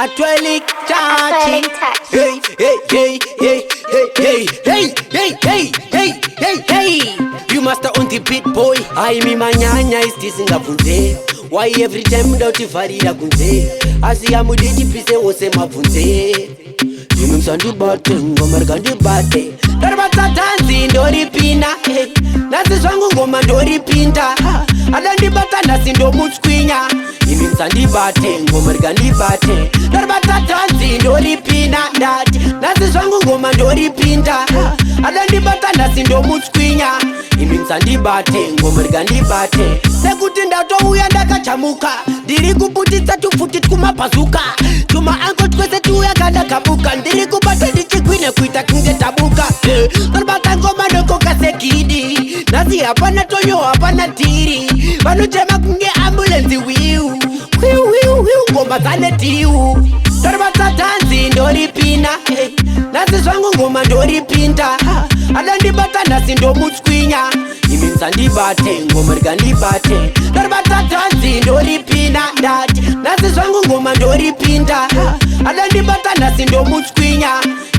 Atwellic touchy. Hey, hey, hey, hey, hey, hey, hey, hey, hey, hey, hey. You master on the beat boy. I me manyanya is this in the Why every time without the farida kunze? Asi amuditi pise wose mavunze. You msandi bate, ngomargandi bate. Darbata tanzi ndori pina. Nasi swangu ngoma ndori pinta. Adandi bata nasi ndo mutskwinya. Imi msandi bate, ngomargandi bate. Darbata tanzi ndori pina. Nasi swangu ngoma ndori pinta. Adandi bata nasi ndo mutskwinya. Imi msandi bate, ngomargandi bate. Sekuti ndauya ndakachamuka. Ndiri kuputitsa tufuti kumapazuka. Tuma anko twese tuya kada kabuka. Ndiri kubata ndichikwine kuita kunge tabuka. Darbata ngoma ndoko kasekidi. Nasi hapana tonyo hapana tiri. Vanuchema kunge ambulance wiu. Ngoma zane tiu. Darbata tanzi ndori pina. Nasi swangu ngoma ndori pinta. Adandi bata nasi ndo mutskwinya. Imi msandi bate, ngomargandi bate. Darbata tanzi ndori pina. Nasi swangu ngoma ndori pinta. Adandi bata nasi ndo mutskwinya.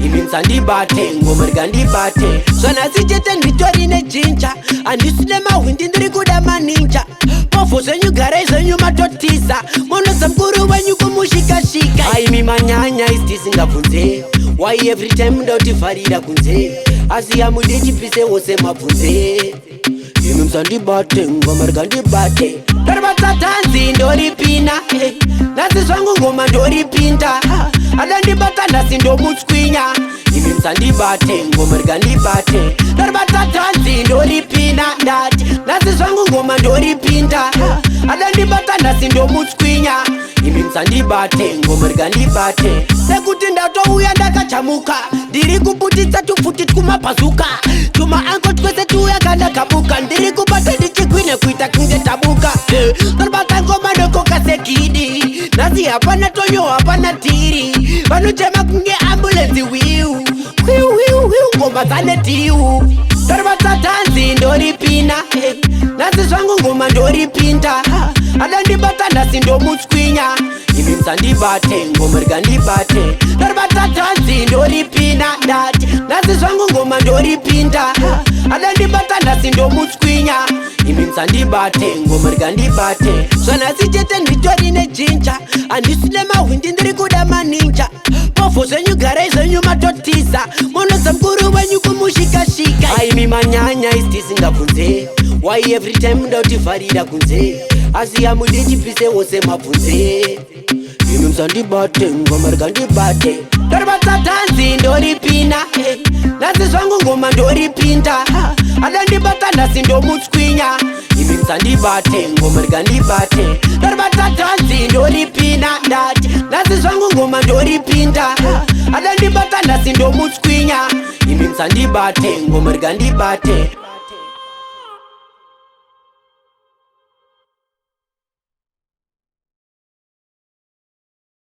Imi msandi bate, ngomargandi bate. Swana sichete nditori ne jinja. Andisune mawindi ndiri kuda maninja. Pofo zenyu gare zenyu matotisa. Mono samkuru wenyu kumushika shika. Aimi manyanya istisinga funze. Why every time ndauti farida kunze? Asi amuditi pise wose mavunze. Imi msandi bate, ngomargandi bate. Darbata tanzi ndori pina. Nasi swangu ngoma ndori pinta. Adandi bata nasi ndo mutskwinya. Imi msandi bate, ngomargandi bate. Darbata tanzi ndori pina. Nasi swangu ngoma ndori pinta. Adandi bata nasi ndo mutskwinya. Imi msandi bate, ngomargandi bate. Sekuti ndauya ndakachamuka. Ndiri kuputitsa tufuti kumapazuka. Tuma anko twese tuya kada kabuka. Ndiri kubata ndichikwine kuita kunge tabuka. Darbata ngoma ndoko kasekidi. Nasi hapana tonyo hapana tiri. Vanuchema kunge ambulance wiu. Ngoma zane tiu. Darbata tanzi ndori pina. Nasi swangu ngoma ndori pinta. Adandi bata nasi ndo mutskwinya. Imi msandi bate, ngomargandi bate. Darbata tanzi ndori pina. Nasi swangu ngoma ndori pinta. Adandi bata nasi ndo mutskwinya. Imi msandi bate, ngomargandi bate. Swana sichete nditori ne jinja. Andisune mawindi ndiri kuda maninja. Pofo zenyu gare zenyu matotisa. Mono samkuru wenyu kumushika shika. Aimi manyanya istisinga funze. Why every time ndauti farida kunze? Asi amuditi pise wose mavunze. Imi msandi bate, ngomargandi bate. Darbata tanzi ndori pina. Nasi swangu ngoma ndori pinta. Adandi bata nasi ndo mutskwinya. Imi msandi bate, ngomargandi bate. Darbata tanzi ndori pina. Nasi swangu ngoma ndori pinta. Adandi bata nasi ndo mutskwinya. Imi msandi bate, ngomargandi bate.